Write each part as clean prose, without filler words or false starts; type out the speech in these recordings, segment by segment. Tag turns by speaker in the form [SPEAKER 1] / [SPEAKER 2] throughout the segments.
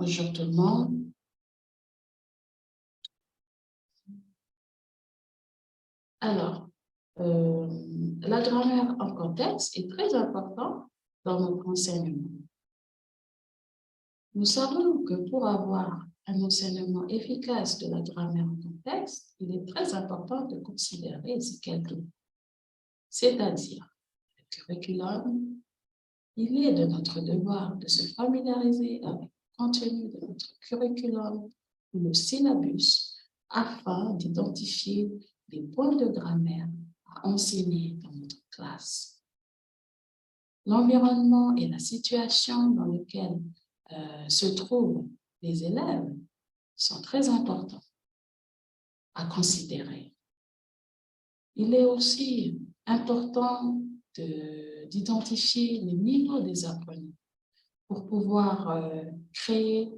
[SPEAKER 1] Bonjour tout le monde. Alors, la grammaire en contexte est très importante dans notre enseignement. Nous savons que pour avoir un enseignement efficace de la grammaire en contexte, il est très important de considérer ces quelques mots. C'est-à-dire, le curriculum, il est de notre devoir de se familiariser avec le contenu de notre curriculum ou le syllabus afin d'identifier les points de grammaire à enseigner dans notre classe. L'environnement et la situation dans lesquelles se trouvent les élèves sont très importants à considérer. Il est aussi important d'identifier les niveaux des apprenants pour pouvoir créer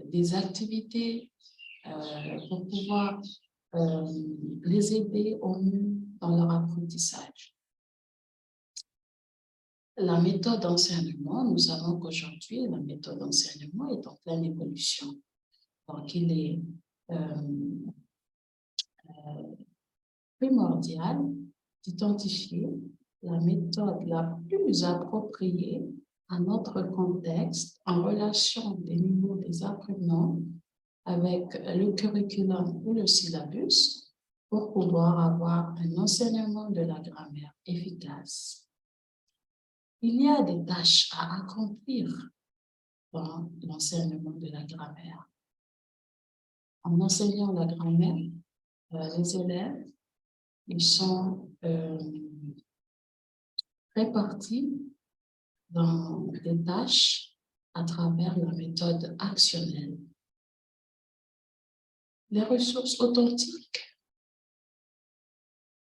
[SPEAKER 1] des activités, pour pouvoir les aider au mieux dans leur apprentissage. La méthode d'enseignement, nous savons qu'aujourd'hui, la méthode d'enseignement est en pleine évolution. Donc, il est primordial d'identifier la méthode la plus appropriée à notre contexte en relation des niveaux des apprenants avec le curriculum ou le syllabus pour pouvoir avoir un enseignement de la grammaire efficace. Il y a des tâches à accomplir dans l'enseignement de la grammaire. En enseignant la grammaire, les élèves, ils sont répartis dans des tâches à travers la méthode actionnelle. Les ressources authentiques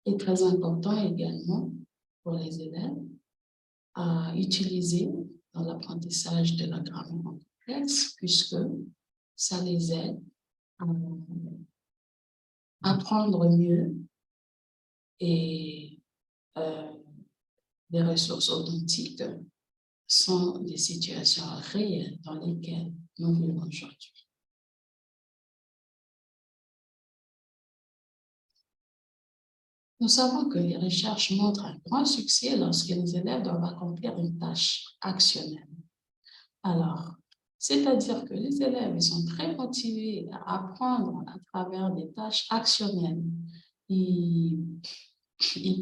[SPEAKER 1] est très important également pour les élèves à utiliser dans l'apprentissage de la grammaire en complexe, puisque ça les aide à apprendre mieux et les ressources authentiques sont des situations réelles dans lesquelles nous vivons aujourd'hui. Nous savons que les recherches montrent un grand succès lorsque les élèves doivent accomplir une tâche actionnelle. Alors, c'est-à-dire que les élèves ils sont très motivés à apprendre à travers des tâches actionnelles. Ils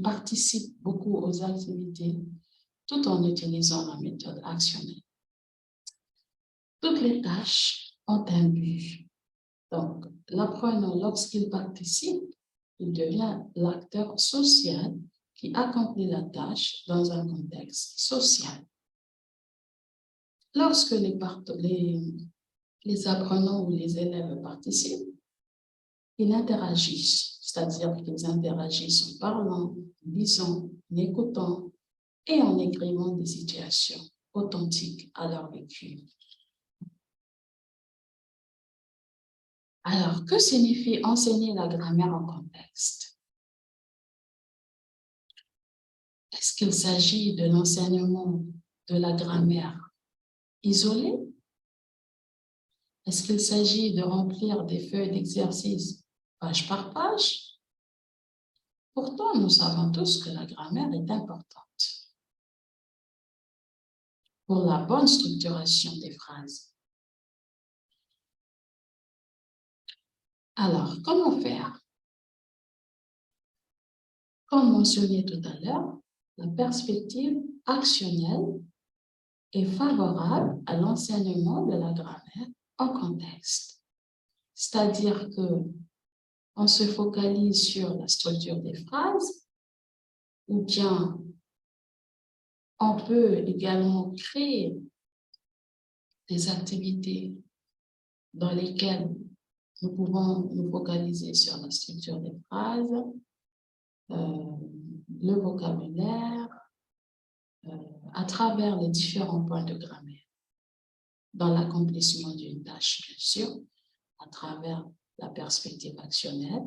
[SPEAKER 1] participent beaucoup aux activités tout en utilisant la méthode actionnelle. Toutes les tâches ont un but. Donc, l'apprenant, lorsqu'il participe, il devient l'acteur social qui accomplit la tâche dans un contexte social. Lorsque les apprenants ou les élèves participent, ils interagissent, c'est-à-dire qu'ils interagissent en parlant, en lisant, en écoutant et en écrivant des situations authentiques à leur vécu. Alors, que signifie enseigner la grammaire en contexte? Est-ce qu'il s'agit de l'enseignement de la grammaire isolée? Est-ce qu'il s'agit de remplir des feuilles d'exercice page par page? Pourtant, nous savons tous que la grammaire est importante pour la bonne structuration des phrases. Alors, comment faire? Comme mentionné tout à l'heure, la perspective actionnelle est favorable à l'enseignement de la grammaire en contexte. C'est-à-dire qu'on se focalise sur la structure des phrases ou bien on peut également créer des activités dans lesquelles nous pouvons nous focaliser sur la structure des phrases, le vocabulaire, à travers les différents points de grammaire, dans l'accomplissement d'une tâche, bien sûr, à travers la perspective actionnelle,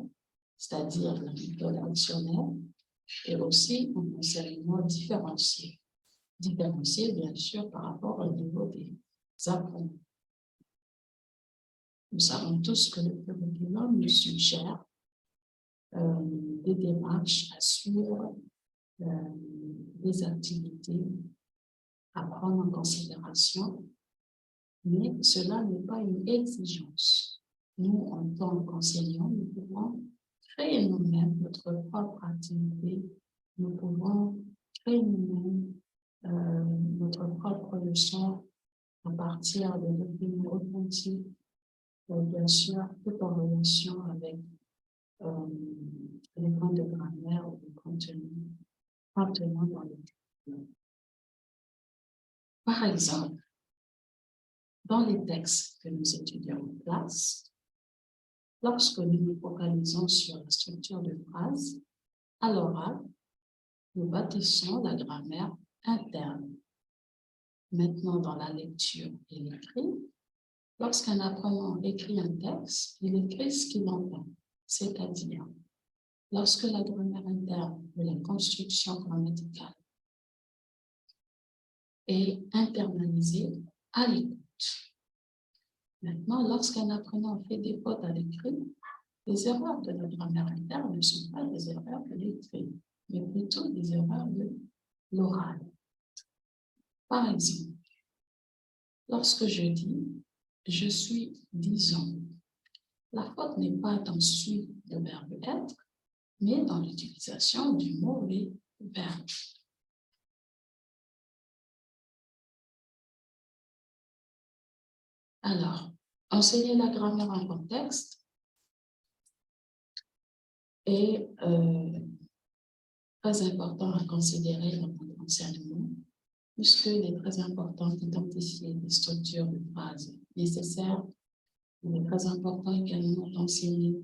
[SPEAKER 1] c'est-à-dire la méthode actionnelle, et aussi un enseignement différencié. Différencié, bien sûr, par rapport au niveau des apprenants. Nous savons tous que le curriculum nous suggère des démarches à suivre, des activités à prendre en considération, mais cela n'est pas une exigence. Nous, en tant qu'enseignants, nous pouvons créer nous-mêmes notre propre activité, nous pouvons créer nous-mêmes notre propre leçon à partir de documents authentiques, bien sûr, tout en relation avec les points de grammaire ou le contenu contenant dans le document. Par exemple, dans les textes que nous étudions en classe, lorsque nous nous focalisons sur la structure de phrase, à l'oral, nous bâtissons la grammaire interne. Maintenant, dans la lecture et l'écrit, lorsqu'un apprenant écrit un texte, il écrit ce qu'il entend, c'est-à-dire lorsque la grammaire interne ou la construction grammaticale est internalisée à l'écoute. Maintenant, lorsqu'un apprenant fait des fautes à l'écrit, les erreurs de la grammaire interne ne sont pas des erreurs de l'écrit, mais plutôt des erreurs de l'oral. Par exemple, lorsque je dis « je suis disant », la faute n'est pas dans suis le verbe être, mais dans l'utilisation du mauvais verbe. Alors, enseigner la grammaire en contexte est très important à considérer dans notre enseignement, puisqu'il est très important d'identifier les structures de phrases nécessaires. Il est très important également d'enseigner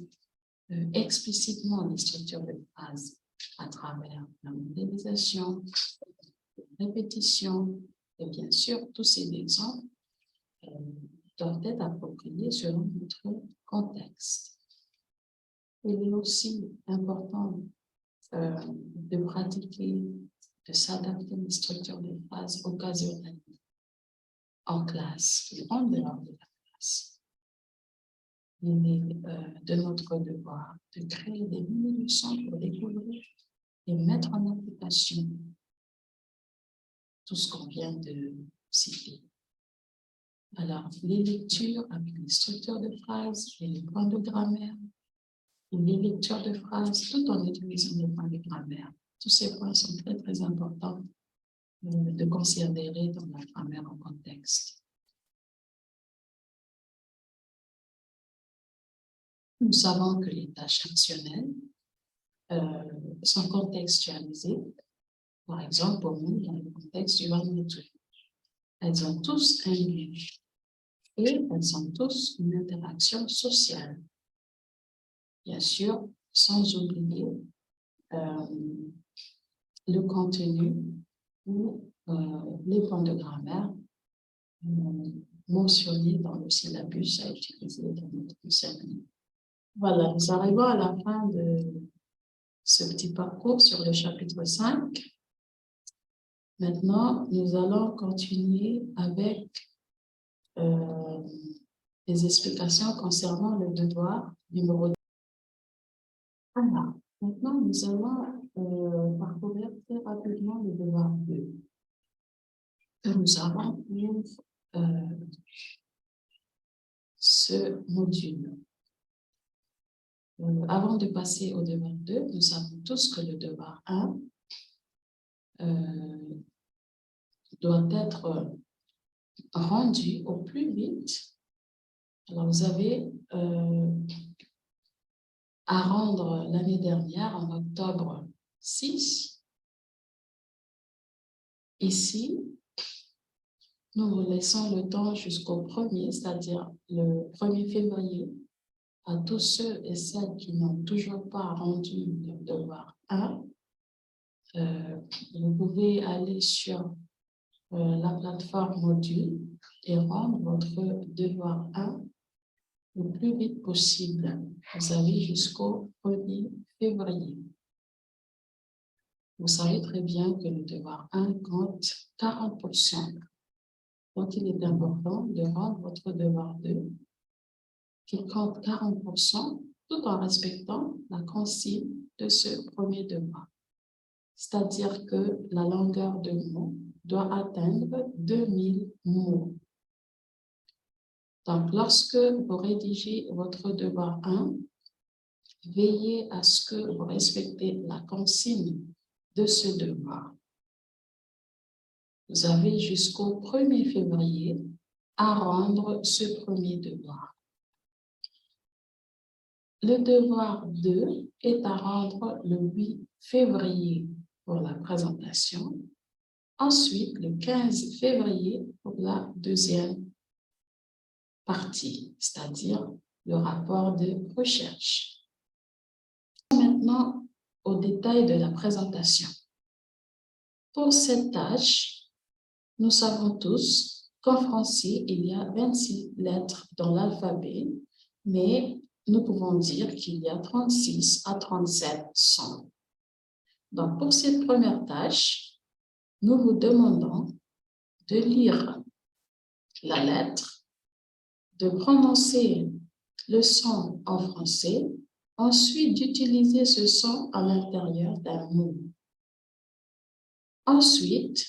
[SPEAKER 1] explicitement les structures de phrases à travers la modélisation, la répétition, et bien sûr, tous ces exemples doivent être appropriés selon notre contexte. Il est aussi important de pratiquer, de s'adapter aux structures de phrases occasionnelles en classe et en dehors de la classe. Il est de notre devoir de créer des mini-leçons pour découvrir et mettre en application tout ce qu'on vient de citer. Alors, les lectures avec les structures de phrases et les points de grammaire, et les lectures de phrases tout en utilisant les points de grammaire. Tous ces points sont très, très importants de considérer dans la grammaire en contexte. Nous savons que les tâches actionnelles sont contextualisées, par exemple, pour nous, dans le contexte du Vanuatu. Elles ont tous un lien et elles ont tous une interaction sociale. Bien sûr, sans oublier le contenu ou les points de grammaire mentionnés dans le syllabus à utiliser dans notre enseignement. Voilà, nous arrivons à la fin de ce petit parcours sur le chapitre 5. Maintenant, nous allons continuer avec les explications concernant le devoir numéro 2. Alors, maintenant, nous allons parcourir très rapidement le devoir 2 que nous avons pour ce module. Avant de passer au devoir 2, nous savons tous que le devoir 1 doit être rendu au plus vite. Alors, vous avez à rendre l'année dernière, en octobre 6. Ici, nous vous laissons le temps jusqu'au 1er, c'est-à-dire le 1er février, à tous ceux et celles qui n'ont toujours pas rendu le devoir 1. Vous pouvez aller sur la plateforme module et rendre votre devoir 1 le plus vite possible. Vous avez jusqu'au 1er février. Vous savez très bien que le devoir 1 compte 40%. Donc, il est important de rendre votre devoir 2 qui compte 40%, tout en respectant la consigne de ce premier devoir. C'est-à-dire que la longueur de mots doit atteindre 2000 mots. Donc, lorsque vous rédigez votre devoir 1, veillez à ce que vous respectez la consigne de ce devoir. Vous avez jusqu'au 1er février à rendre ce premier devoir. Le devoir 2 est à rendre le 8 février pour la présentation. Ensuite, le 15 février pour la deuxième partie, c'est-à-dire le rapport de recherche. Maintenant, au détail de la présentation. Pour cette tâche, nous savons tous qu'en français, il y a 26 lettres dans l'alphabet, mais nous pouvons dire qu'il y a 36 à 37 sons. Donc, pour cette première tâche, nous vous demandons de lire la lettre, de prononcer le son en français, ensuite d'utiliser ce son à l'intérieur d'un mot. Ensuite,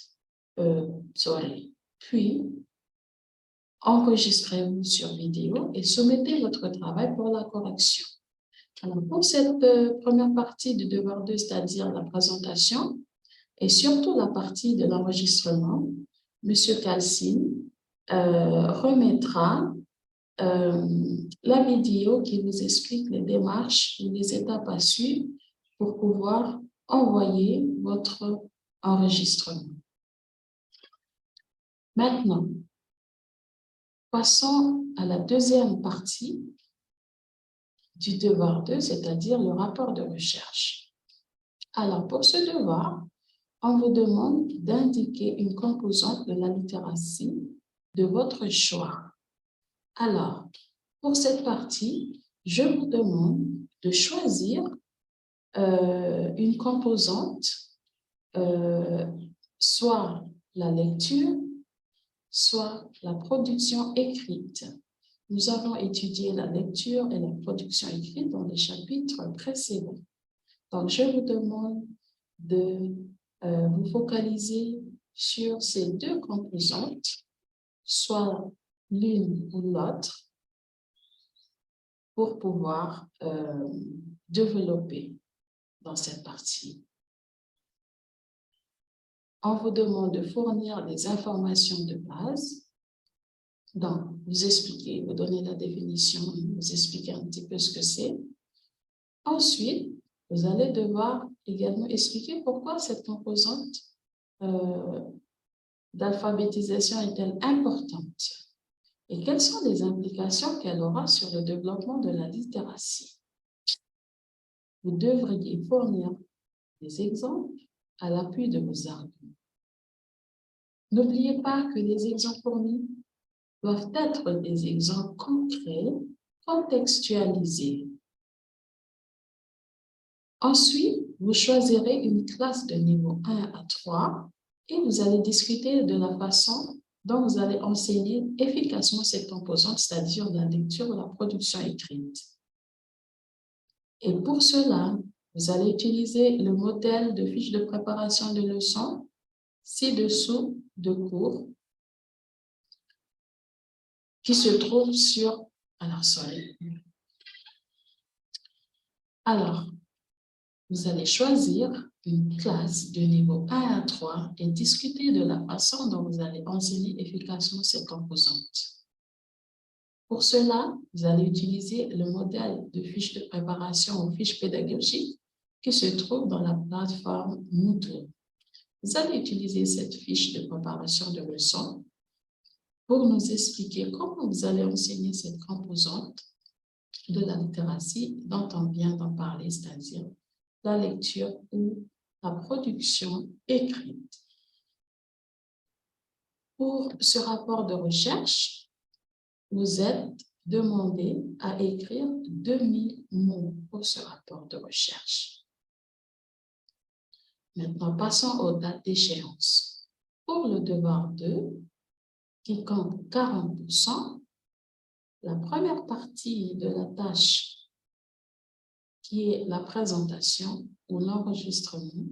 [SPEAKER 1] puis, enregistrez-vous sur vidéo et soumettez votre travail pour la correction. Alors, pour cette première partie du devoir 2, c'est-à-dire la présentation, et surtout la partie de l'enregistrement, M. Calcine remettra la vidéo qui vous explique les démarches et les étapes à suivre pour pouvoir envoyer votre enregistrement. Maintenant, passons à la deuxième partie du devoir 2, c'est-à-dire le rapport de recherche. Alors, pour ce devoir, on vous demande d'indiquer une composante de la littératie de votre choix. Alors, pour cette partie, je vous demande de choisir une composante, soit la lecture, soit la production écrite. Nous avons étudié la lecture et la production écrite dans les chapitres précédents. Donc, je vous demande de vous focaliser sur ces deux composantes, soit l'une ou l'autre, pour pouvoir développer dans cette partie. On vous demande de fournir des informations de base. Donc, vous expliquez, vous donnez la définition, vous expliquez un petit peu ce que c'est. Ensuite, vous allez devoir également expliquer pourquoi cette composante d'alphabétisation est-elle importante et quelles sont les implications qu'elle aura sur le développement de la littératie. Vous devriez fournir des exemples à l'appui de vos arguments. N'oubliez pas que les exemples fournis doivent être des exemples concrets, contextualisés. Ensuite, vous choisirez une classe de niveau 1 à 3 et vous allez discuter de la façon dont vous allez enseigner efficacement cette composante, c'est-à-dire la lecture ou la production écrite. Et pour cela, vous allez utiliser le modèle de fiche de préparation de leçons ci-dessous de cours qui se trouve sur... Alors, vous allez choisir une classe de niveau 1 à 3 et discuter de la façon dont vous allez enseigner efficacement cette composante. Pour cela, vous allez utiliser le modèle de fiche de préparation ou fiche pédagogique qui se trouve dans la plateforme Moodle. Vous allez utiliser cette fiche de préparation de leçons pour nous expliquer comment vous allez enseigner cette composante de la littératie dont on vient d'en parler, c'est-à-dire la lecture ou la production écrite. Pour ce rapport de recherche, vous êtes demandé à écrire 2000 mots pour ce rapport de recherche. Maintenant, passons aux dates d'échéance. Pour le devoir 2, qui compte 40%, la première partie de la tâche, qui est la présentation ou l'enregistrement,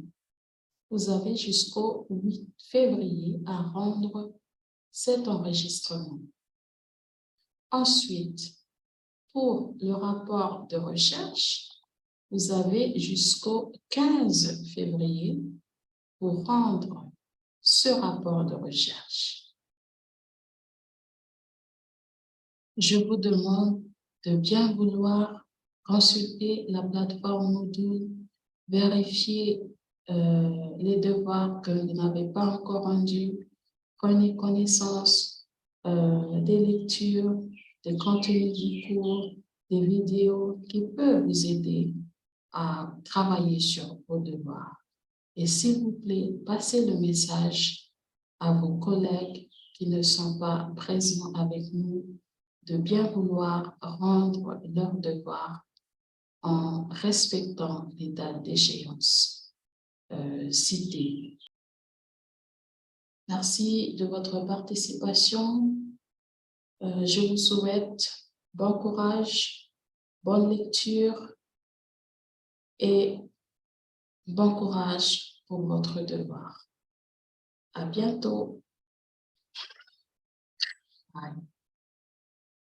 [SPEAKER 1] vous avez jusqu'au 8 février à rendre cet enregistrement. Ensuite, pour le rapport de recherche, vous avez jusqu'au 15 février pour rendre ce rapport de recherche. Je vous demande de bien vouloir consulter la plateforme Moodle, vérifier les devoirs que vous n'avez pas encore rendus, prenez connaissance des lectures, des contenus du cours, des vidéos qui peuvent vous aider à travailler sur vos devoirs. Et s'il vous plaît, passez le message à vos collègues qui ne sont pas présents avec nous de bien vouloir rendre leurs devoirs en respectant les dates d'échéance citées. Merci de votre participation. Je vous souhaite bon courage, bonne lecture et bon courage pour votre devoir. À bientôt. Bye.